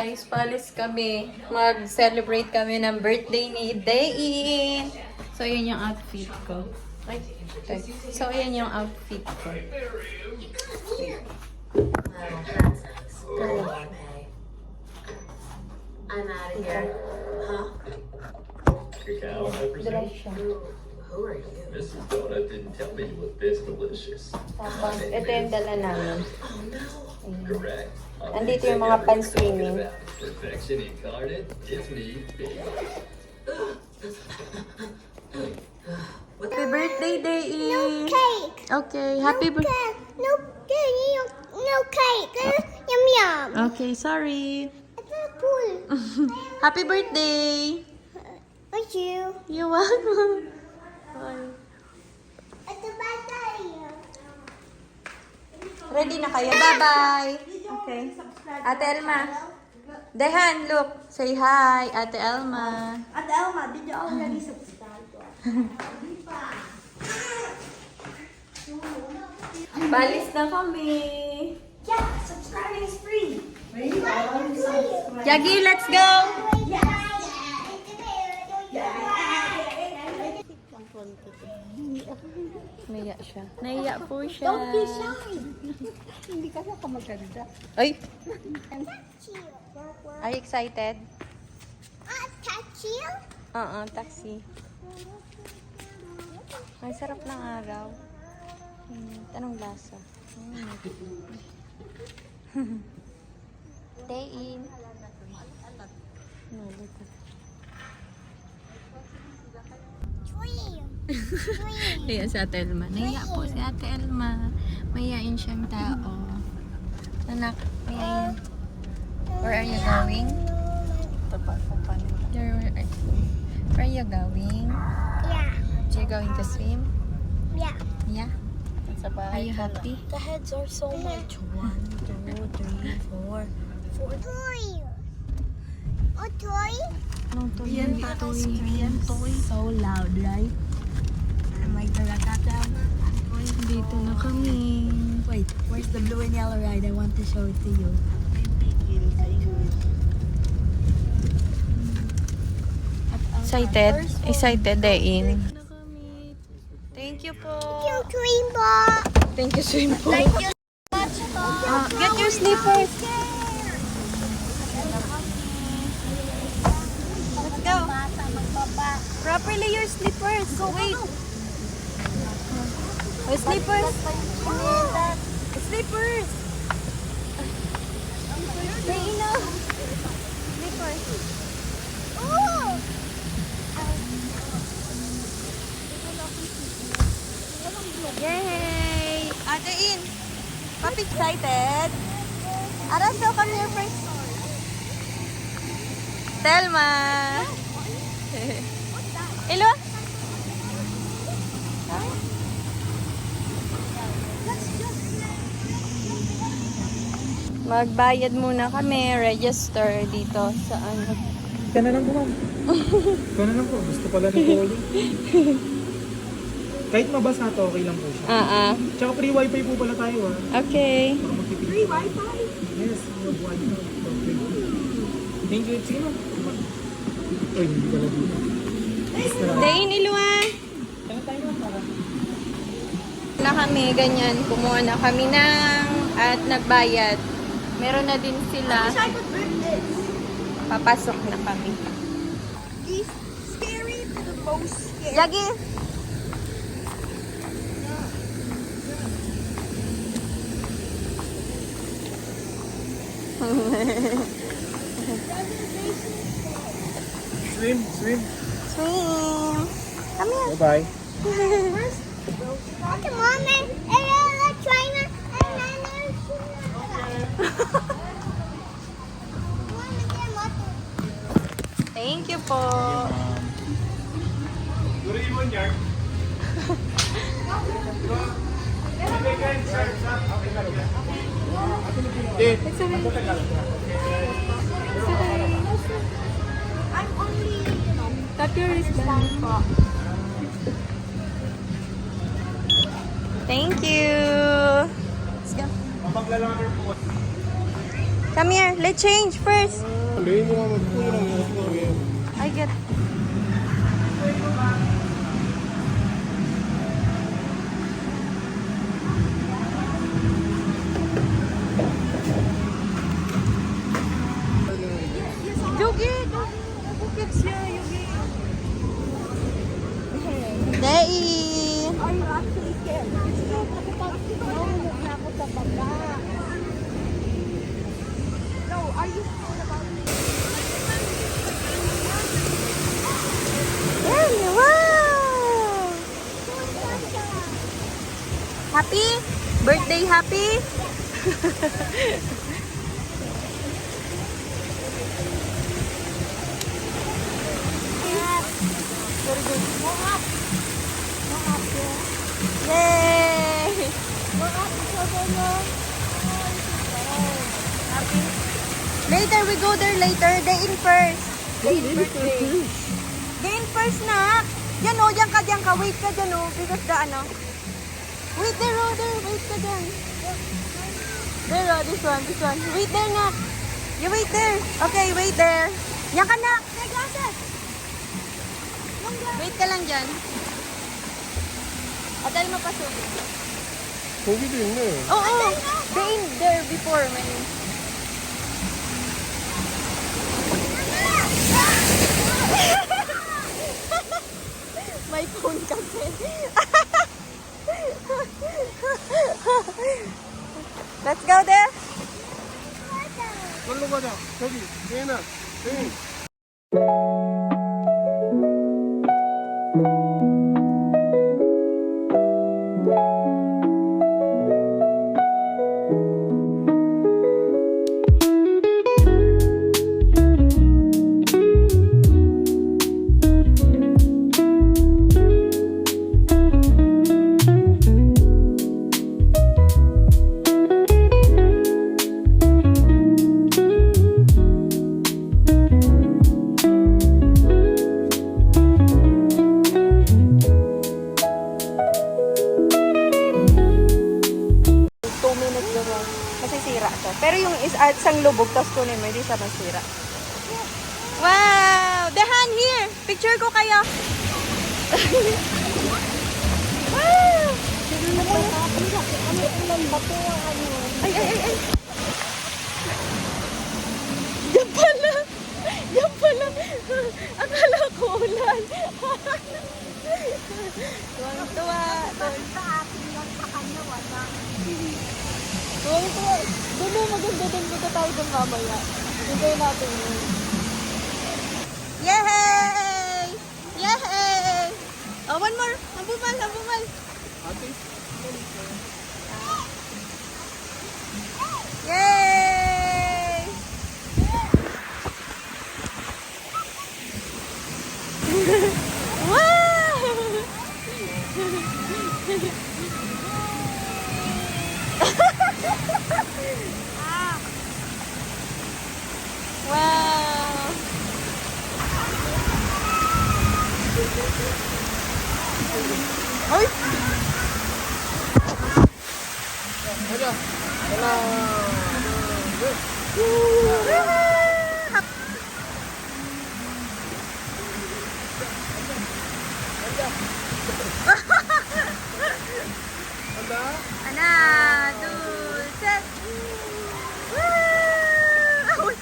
Guys, paalis kami. Mag-celebrate kami ng birthday ni Dayin. So, yun yung outfit ko. Ay, okay. So, ayan yung outfit ko. I'm out of here. Huh? Cacao, I presume? Who are you? Mrs. Donut didn't tell me you were this delicious. Tapos, ito yung dala namin. Oh no. Correct. Nandito yung mga pan-swimming. Perfection incarnate, it's me, baby. Happy birthday, Dayin! Cake. Okay, happy birthday. No cake. No cake. Yum yum. Okay, sorry. It's not cool. Happy birthday! Thank you. You're welcome. Bye. It's a birthday. Ready na kayo? Bye-bye! Okay. Ate Elma. Dehan, look. Say hi, Ate Elma. Ate Elma, did you already subscribe to us? Balis na kami. Yeah, subscribing is free. Yagi, let's go! Naiya siya. Naiya po siya. Don't be shy. Hindi ka na maganda. Ay! Touch you. Are you excited? Touch you? Taxi. Ay, sarap ng araw. Anong lasa? Day in. Ayan si Ate Elma. Naiya po si Ate Elma. Mayayain siyang tao. Anak, mayayain. Where are you going? Where are you going? Yeah. You're going to swim? Yeah. Yeah? Are you happy? The heads are so much. 1, 2, 3, 4. Toy. A toy? No, Korean toy. So loud, right? May taga-tatama. Dito na kami. Wait, where's the blue and yellow ride? I want to show it to you. Excited? Excited, Dain. Thank you po. You dream ball. Thank you, swim po. Thank you so much. Get your slippers. Let's go. Properly your slippers. Wait. Oh, slippers. Slippers. Dain na. Slippers. Oh. Yay! Ate In! Papi excited? Araso, come here first. Telma! Ilo? Magbayad muna kami, register dito sa ano. Ka na lang po, ma'am. Ka na lang po. Gusto pala ni Polly. Kahit mabasa to, okay lang po siya. Tsaka free wifi po pala tayo, ha. Okay. Para magtipid. Free wifi? Yes, free wifi. Okay. Thank you. Sige, ma'am. Uy, hindi pala dito. Dain, Ilwa! Kaya tayo, ma'am, para. Na kami, ganyan. Kumuha na kami ng at nagbayad. Meron na din sila. I could rip this. Papasok na kami. He's scary to the most scary. Yagi! Swim, swim. Swim! Come here. Bye-bye. Okay, Mom, and China, and Thank you po. Good evening, Yark. I'm only, Cut your wristband. Thank you. Let's go. Mapaglalakar po. Come here. Let's change first. 레인이랑 폰이랑 어떻게 해요? I get. Yogi, bukit siya, Yogi. Dei. Are you actually scared? Nahulog na ako sa baba. No, are you scared about me? Yan, wow! Happy? Birthday happy? Very good. Go up. Go up, yeah. Yay! Go up, go. Happy? Later, we go there later. Day in first. Day in birthday. Day in first na. Yan o, diyan ka. Wait ka dyan o. Because the ano. Wait there o, there. Wait ka dyan. There o, this one. Wait there na. You wait there. Okay, wait there. Yan ka na. Hey, glasses. Wait ka lang dyan. Hotel mo pa sugi. 거기도 있네. Oo, day in there before. May... May phone kasi. Let's go there. 걸로 가자. 저기, 레인아. 레인. Pero yung isang lubog, tapos kunin mo, hindi siya masira. Wow! Dehan, here! Picture ko kayo. Wow! Ay! Yan pala! Akala ko ulan. Tuwang-tuwa. Sa akin lang sa kanya, wala. Tuwang-tuwa. Doon maganda tayo doon mamaya. Enjoy natin yun. Yay! Yay! Oh, one more. Hambumal. ate? Yay! Wow! Wow! Ay! 가자. 하나, 둘, 셋. 간다. Ana, two, set. Woo! Uy.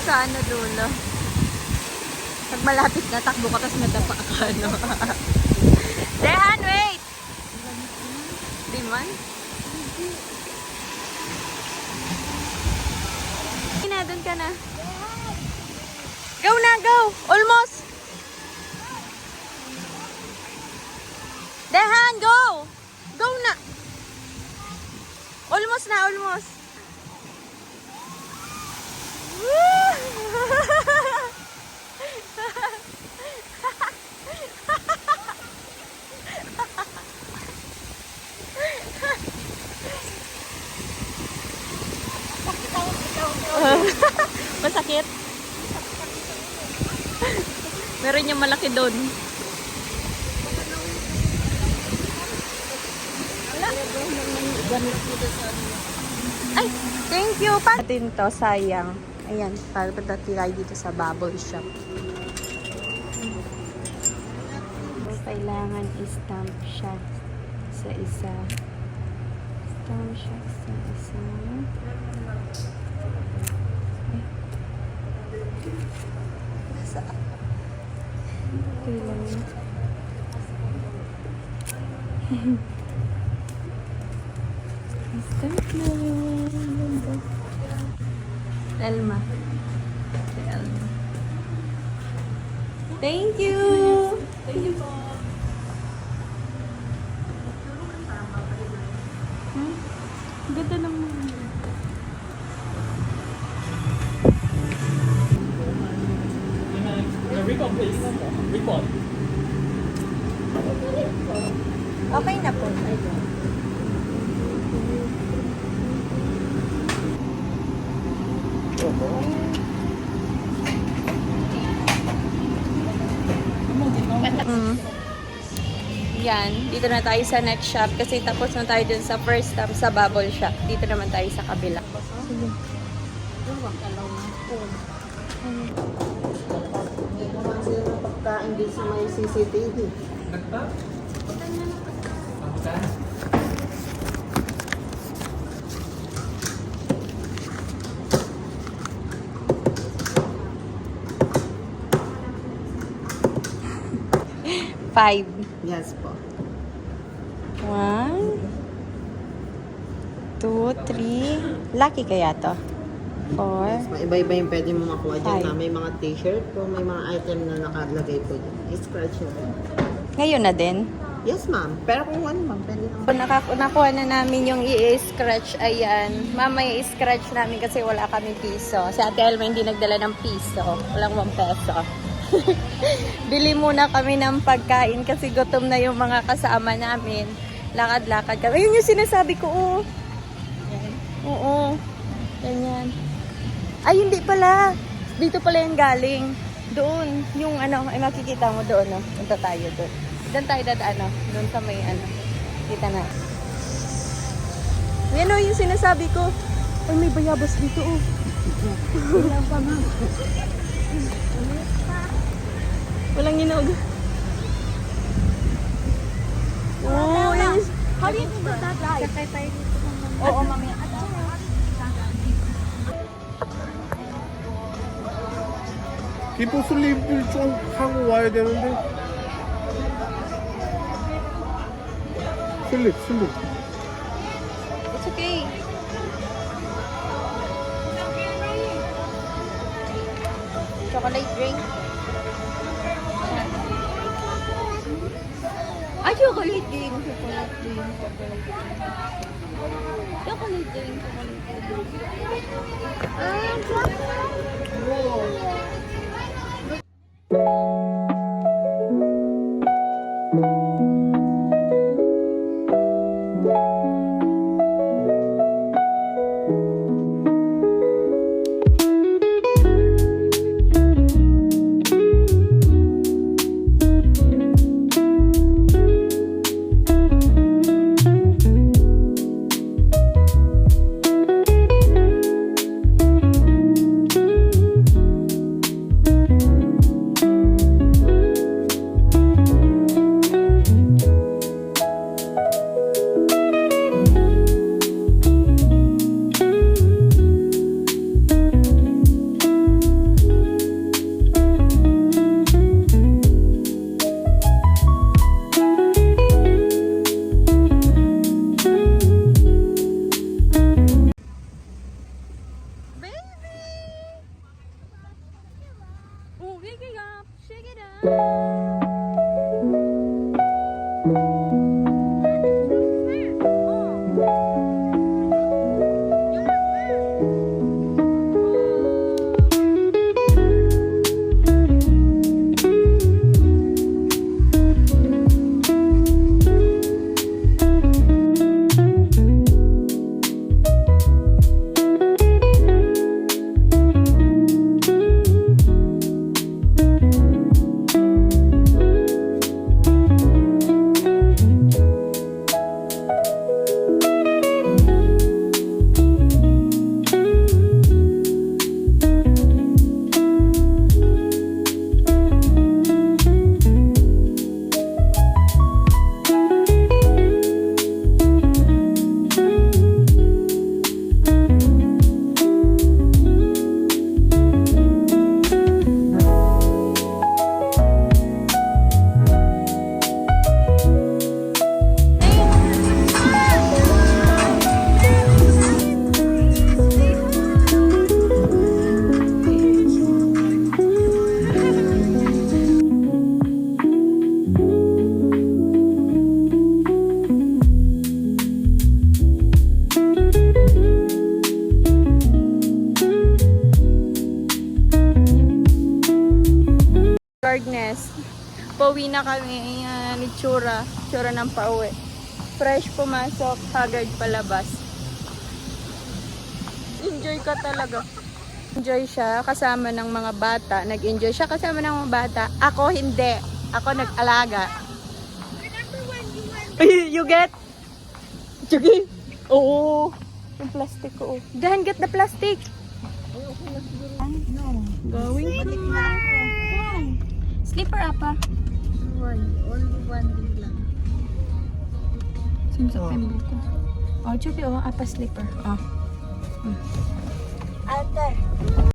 sa ano dulo. Pag malapit na, takbo ka, tapos madapa ka, no? Dehan, wait! Di man? Doon ka na. Go na, go! Almost! Dehan, go! Go na! Almost na, almost. Masakit? Meron yung malaki doon. Ay, thank you. Patin to, sayang. Ayan, para patatilay dito sa bubble shop. Kailangan i-stamp siya sa isa. Stamp siya sa isa. Kailangan. Stamp na rin. Elma. Si Elma. Thank you! Thank you po. Ganda naman. Recon, please. Recon. Okay na po. Yan, dito na tayo sa next shop kasi tapos na tayo dun sa first stop sa bubble shop. Dito naman tayo sa kabila. Sige. Pagkain din sa may CCTV. Five. Yes po. 1, 2, 3. Lucky kaya to? 4. Iba-iba yung pwede mo makuha dyan Five. na may mga t-shirt po, may mga item na nakalagay po dyan. I-scratch nyo. Ngayon na din. Yes ma'am. Pero kung ano ma'am, pwede naman. Nakuha na namin yung i-scratch. Ayan. Mamaya i-scratch namin kasi wala kami piso. Si Ate Elma hindi nagdala ng piso. Walang 1 peso. Bili muna kami ng pagkain kasi gutom na yung mga kasama namin. Lakad-lakad kami. Ayun yung sinasabi ko, oh. Oo. Ganyan. Ay, hindi pala. Dito pala yung galing. Doon. Yung ano, ay makikita mo doon, no? Punta tayo doon. Doon tayo dadaan, no? Doon sa may ano. Kita na. Yan, oh, yung sinasabi ko. Ay, may bayabas dito, oh. Walang pa, ma'am. Walang inog. Oh, yan. How do you do that, guys? Sakay tayo dito. Oo, mamaya. 기포 슬립을 좀 하고 와야 되는데. 슬립. It's okay. Chocolate drink. Ah, chocolate drink. Chocolate drink. na kami. Ayan, itsura. Itsura ng pauwi. Fresh pumasok, haggard palabas. Enjoy ka talaga. Enjoy siya kasama ng mga bata. Nag-enjoy siya kasama ng mga bata. Ako hindi. Ako nag-alaga. You get? Sige. Oo. Yung plastic ko. Dan, get the plastic. No. Going to Why? Slipper apa? Why? Only one week lang. Sumsak ko. Oh, chupi, oh. Apa slipper? Oh. Ate,